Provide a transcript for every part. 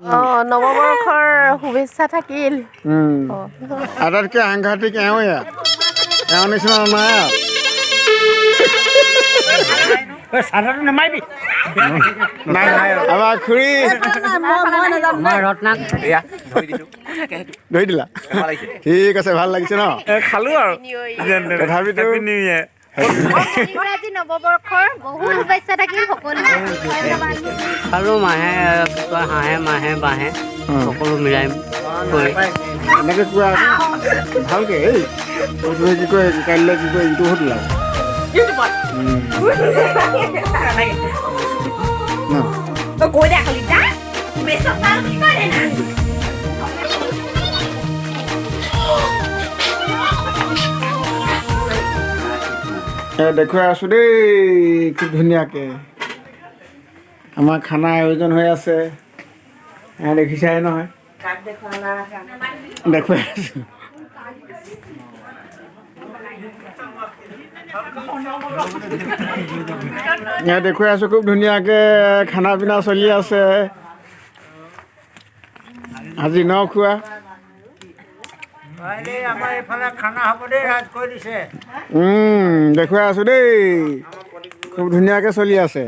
নৱবৰ্ষৰ শুভেচ্ছা থাকিল। আটাইতকৈ সাংঘাতিক এওঁৱে এওঁ নিচিনা নাই চাদৰটো নেমাৰিবি আমাৰ খুৰী ধৰি দিলা ঠিক আছে ভাল লাগিছে ন খালো আৰু তথাপিতো আজি নৱবৰ্ষৰ বহুত শুভেচ্ছা থাকিল সকলোকে। খালো মাহে হাঁহে মাহে বাঁহে সকলো মিলাই কৰি এনেকৈ কোৱা ভালকৈ এই কি কয় কাইলৈ কি কয় ইটো সুধি লাগ দেখুৱাই আছোঁ দেই খুব ধুনীয়াকৈ আমাৰ খানা আয়োজন হৈ আছে দেখিছাই নহয় দেখুৱাই আছোঁ দেখুৱাই আছোঁ খুব ধুনীয়াকৈ খানা পিনা চলি আছে আজি ন খোৱা দেখুৱাই আছোঁ দেই খুব ধুনীয়াকৈ চলি আছে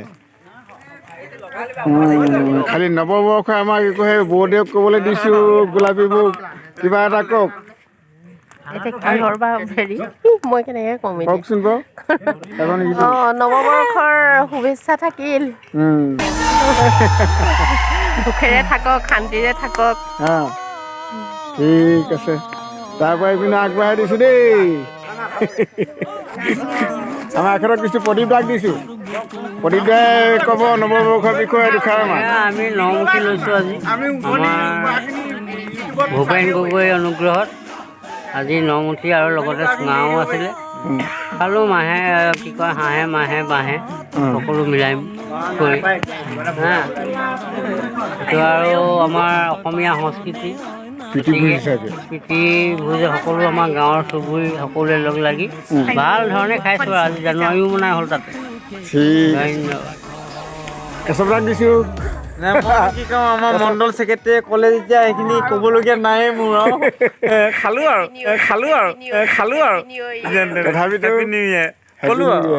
খালি নৱবৰ্ষ আমাক একো সেই বৌদেউক ক'বলৈ দিছোঁ গোলাপী বৌক কিবা এটা কওক মই কেনেকৈ ক'ম কওকচোন বাৰু নৱবৰ্ষৰ শুভেচ্ছা থাকিল। সুখেৰে থাকক শান্তিৰে থাকক। ঠিক আছে তাৰ পৰা এইপিনে আগবঢ়াই দিছোঁ দেই আমাৰ এখেতক কিছু প্ৰদীপ দাক দিছোঁ প্ৰদীপ দাই ক'ব নৱবৰ্ষৰ বিষয়ে দুষাৰমান আমি নমুখী লৈছোঁ আজি আমাৰ ভূপেন গগৈ অনুগ্ৰহত আজি নমুঠি আৰু লগতে চুঙাও আছিলে খালো মাহে কি কয় হাঁহে মাহে বাঁহে সকলো মিলাই কৰি এইটো আৰু আমাৰ অসমীয়া সংস্কৃতি প্ৰীতিভোজ সকলো আমাৰ গাঁৱৰ চুবুৰী সকলোৱে লগ লাগি ভাল ধৰণে খাইছোঁ আৰু আজি জানুৱাৰীও মনাই হ'ল তাতে কেশৱদাক দিছোঁ কি কওঁ আমাৰ মণ্ডল ছেক্ৰেটাৰীয়ে ক'লে যেতিয়া সেইখিনি ক'বলগীয়া নাই মোৰ আৰু খালো আৰু তথাপিতো ক'লো আৰু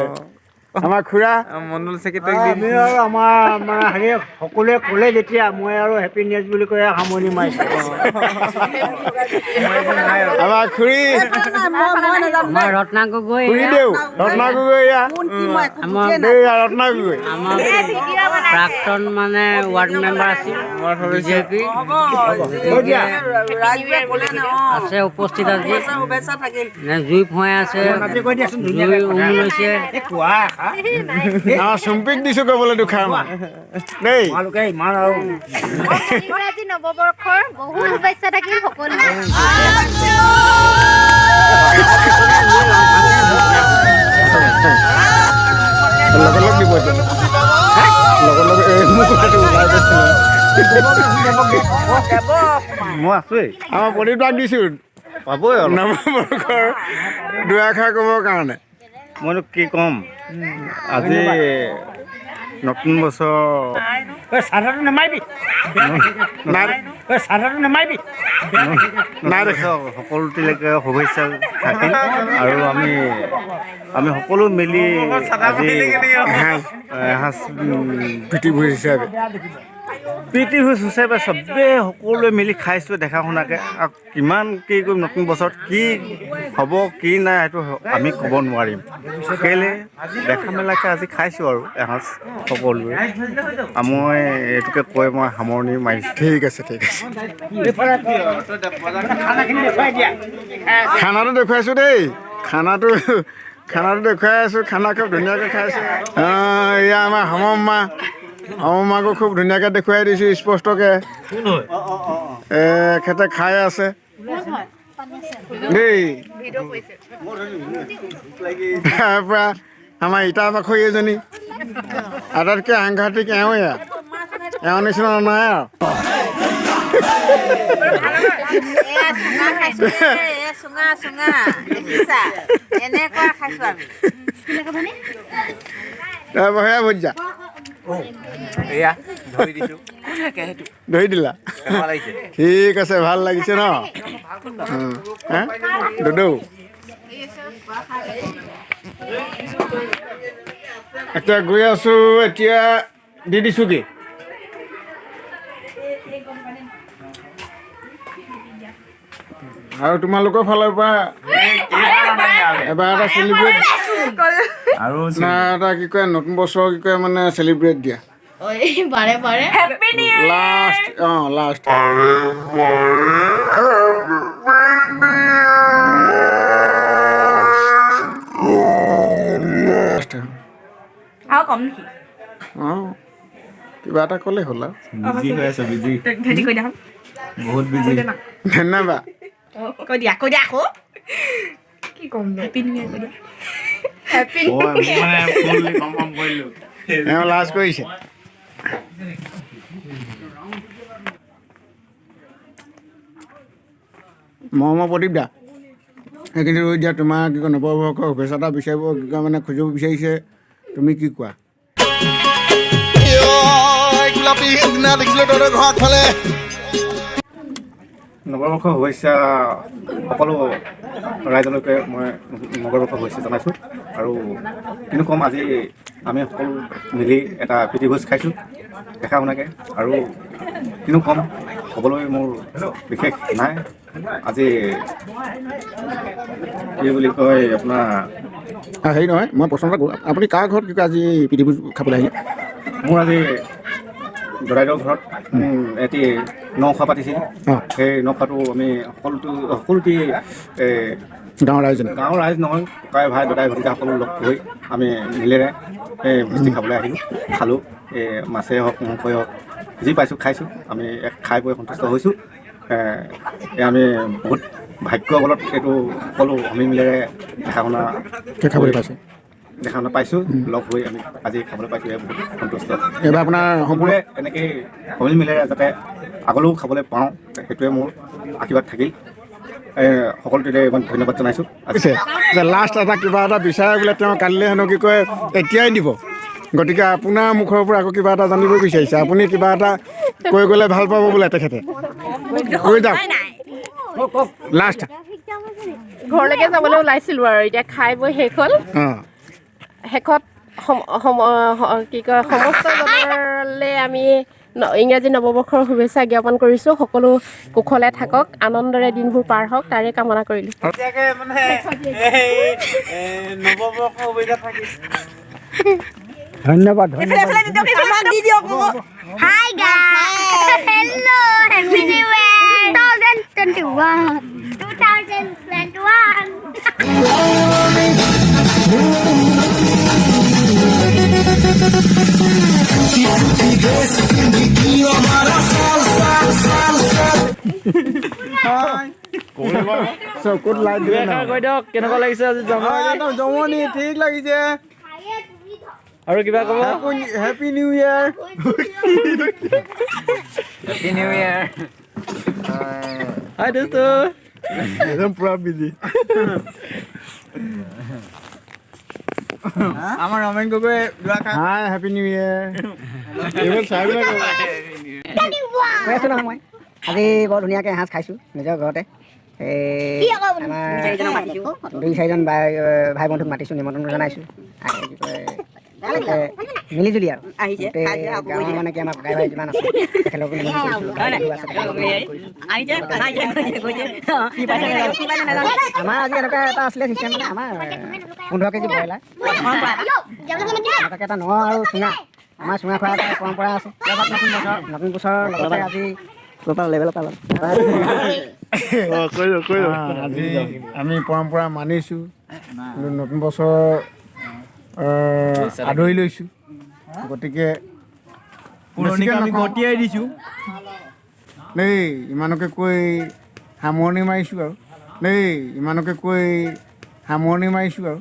আমাৰ খুৰা মণ্ডল ছেক্ৰেটাৰী আমি আৰু আমাৰ হেৰি সকলোৱে ক'লে যেতিয়া মই আৰু হেপী নিউজ বুলি কৈ সামৰণি মাৰিছোঁ আমাৰ খুৰী আমাৰ ৰত্না গগৈ খুৰী দেউ ৰত্না গগৈ ৰত্না গগৈ আমাৰ প্ৰাক্তন মানে ৱাৰ্ড মেম্বাৰ আছিল বিজেপি আছে উপস্থিত আজি জুই ফুৱাই আছে জুই লৈছে চুম্পিক দিছোঁ ক'বলৈ দুষাৰমান দেই আজি নৱবৰ্ষৰ বহুত শুভেচ্ছা থাকিল সকলোকে। লগ দিব মই আছোৱেই আমাৰ প্ৰদীপ দাক দিছোঁ পাবই নৱবৰ্ষৰ দুআষাৰ ক'বৰ কাৰণে মইনো কি ক'ম আজি নতুন বছৰ চাদৰটো নেমাৰিবি চাদৰটো নেমাৰিবি নাই দেখা সকলোটিলৈকে শুভেচ্ছা থাকিল আৰু আমি সকলো মিলি আজি এসাঁজ প্ৰীতিভোজ হিচাপে প্ৰীতিভোজ হিচাপে চবেই সকলোৱে মিলি খাইছোঁ দেখা শুনাকৈ আৰু কিমান কি কৰিম নতুন বছৰত কি হ'ব কি নাই সেইটো আমি ক'ব নোৱাৰিম কেলৈ দেখা মেলাকৈ আজি খাইছোঁ আৰু এসাঁজ সকলোৱে মই এইটোকে কৈ মই সামৰণি মাৰিছোঁ ঠিক আছে খানাটো দেখুৱাইছোঁ দেই খানাটো দেখুৱাই আছোঁ খানা খুব ধুনীয়াকৈ খাইছোঁ এয়া আমাৰ সমম্মা সমম্মাকো খুব ধুনীয়াকৈ দেখুৱাই দিছোঁ স্পষ্টকৈ এখেতে খাই আছে দেই তাৰপৰা আমাৰ ইটা পাখৰি এজনী আটাইতকৈ সাংঘাতিক এওঁৱে এওঁ নিচিনা নাই আৰু তাৰপৰা সেয়া ভুজিয়া এয়া ধৰি দিছোঁ ধৰি দিলা ঠিক আছে ভাল লাগিছে ন হা দুদৌ এতিয়া গৈ আছোঁ এতিয়া দি দিছোঁগৈ আৰু তোমালোকৰ ফালৰ পৰা এবাৰ এটা চেলিব্ৰেট আৰু না এটা কি কয় নতুন বছৰ কি কয় মানে চেলিব্ৰেট দিয়া লাষ্ট লাষ্ট আৰু কম নেকি কিবা এটা ক'লে হ'ল আৰু বিজি হৈ আছে বিজি ধেতি কৈ দিয়া বহুত বিজি ধন্যবাদ কৈ দিয়া আকৌ কি ক'ম হেপী নিউ ইয়েৰ কৈ দিয়া হেপী মানে ফুললি কনফাৰ্ম কৰিলোঁ এওঁ লাষ্ট কৰিছে মহম্মদ প্ৰদীপ দা সেইখিনি ৰৈ দিয়া তোমাৰ কি কয় নৱবৰ্ষৰ শুভেচ্ছা এটা বিচাৰিব কি কয় মানে খুজিব বিচাৰিছে তুমি কি কোৱা নৱবৰ্ষৰ শুভেচ্ছা সকলো ৰাইজলৈকে মই নৱবৰ্ষৰ শুভেচ্ছা জনাইছোঁ আৰু কিনো ক'ম আজি আমি সকলো মিলি এটা প্ৰীতিভোজ খাইছোঁ দেখা শুনাকৈ আৰু কিনো ক'ম ক'বলৈ মোৰ বিশেষ নাই আজি কি বুলি কয় আপোনাৰ হেৰি নহয় মই প্ৰশ্ন এটা কৰোঁ আপুনি কাৰ ঘৰত কি কয় আজি প্ৰীতিভোজ খাবলৈ আহিলে মোৰ আজি দদাইদেউৰ ঘৰত এটি নখোৱা পাতিছিল সেই নখোৱাটো আমি সকলোটি গাঁৱৰ ৰাইজ গাঁৱৰ ৰাইজ নহয় ককাই ভাই দদাই ভতিজা সকলো লগ হৈ আমি মিলেৰে এই ভোজটি খাবলৈ আহিলোঁ খালোঁ এই মাছেই হওক মাংসই হওক যি পাইছোঁ খাইছোঁ আমি খাই বৈ সন্তুষ্ট হৈছোঁ আমি বহুত ভাগ্য বলত এইটো সকলো আমি মিলেৰে দেখা শুনা পাইছোঁ লগ হৈ আমি আজি খাবলৈ পাইছোঁ বহুত সন্তুষ্ট এইবাৰ আপোনাৰ সকলোৱে এনেকৈ সমিল মিলেৰে যাতে আগলৈও খাবলৈ পাওঁ সেইটোৱে মোৰ আশীৰ্বাদ থাকিল সকলোতে ইমান ধন্যবাদ জনাইছোঁ লাষ্ট এটা কিবা এটা বিচাৰে বোলে তেওঁ কালিলৈ হেনো কি কয় এতিয়াই দিব গতিকে আপোনাৰ মুখৰ পৰা আকৌ কিবা এটা জানিব বিচাৰিছে আপুনি কিবা এটা কৈ গ'লে ভাল পাব বোলে তেখেতে কৈ যাওক লাষ্ট ঘৰলৈকে যাবলৈ ওলাইছিলোঁ আৰু এতিয়া খাই বৈ শেষ হ'ল শেষত কি কয় সমস্ত জনলৈ আমি ইংৰাজী নৱবৰ্ষৰ শুভেচ্ছা জ্ঞাপন কৰিছোঁ সকলো কুশলে থাকক আনন্দৰে দিনবোৰ পাৰ হওক তাৰে কামনা কৰিলোঁ ধন্যবাদ Hi guys! Hello! Happy New Year! কেনেকুৱা লাগিছে আজি জমনি ঠিক লাগিছে আৰু কিবা ক'ব happy new year happy new year hi দোস্ত একদম পুৰা বিজি আমাৰ Ramen Gogoi hi happy new year এইবোৰ চাই কৈ আছোঁ নহয় মই আজি বৰ ধুনীয়াকৈ এসাঁজ খাইছোঁ নিজৰ ঘৰতে আমাৰ দুই চাৰিজন ভাই বন্ধুক মাতিছোঁ নিমন্ত্ৰণ জনাইছোঁ কি কয় মিলি জুলি আৰু গাঁৱৰ মানে কি আমাৰ ককাই ভাই যিমান আছে তেখেতলোকো আমাৰ আজি এনেকুৱা এটা আছিলে চিষ্টেম মানে আমাৰ 15 কেজি ব্ৰইলাৰ এনেকুৱাকৈ এটা ন আৰু চুঙা আমাৰ চুঙা খোৱা এটা পৰম্পৰা আছে নতুন বছৰৰ লগতে আজি লেভেলত পালোঁ আজি আমি পৰম্পৰা মানিছোঁ নতুন বছৰ আদৰি লৈছোঁ গতিকে আমি গতিয়াই দিছোঁ দেই ইমানকে কৈ সামৰণি মাৰিছোঁ আৰু দেই ইমানকে কৈ সামৰণি মাৰিছোঁ আৰু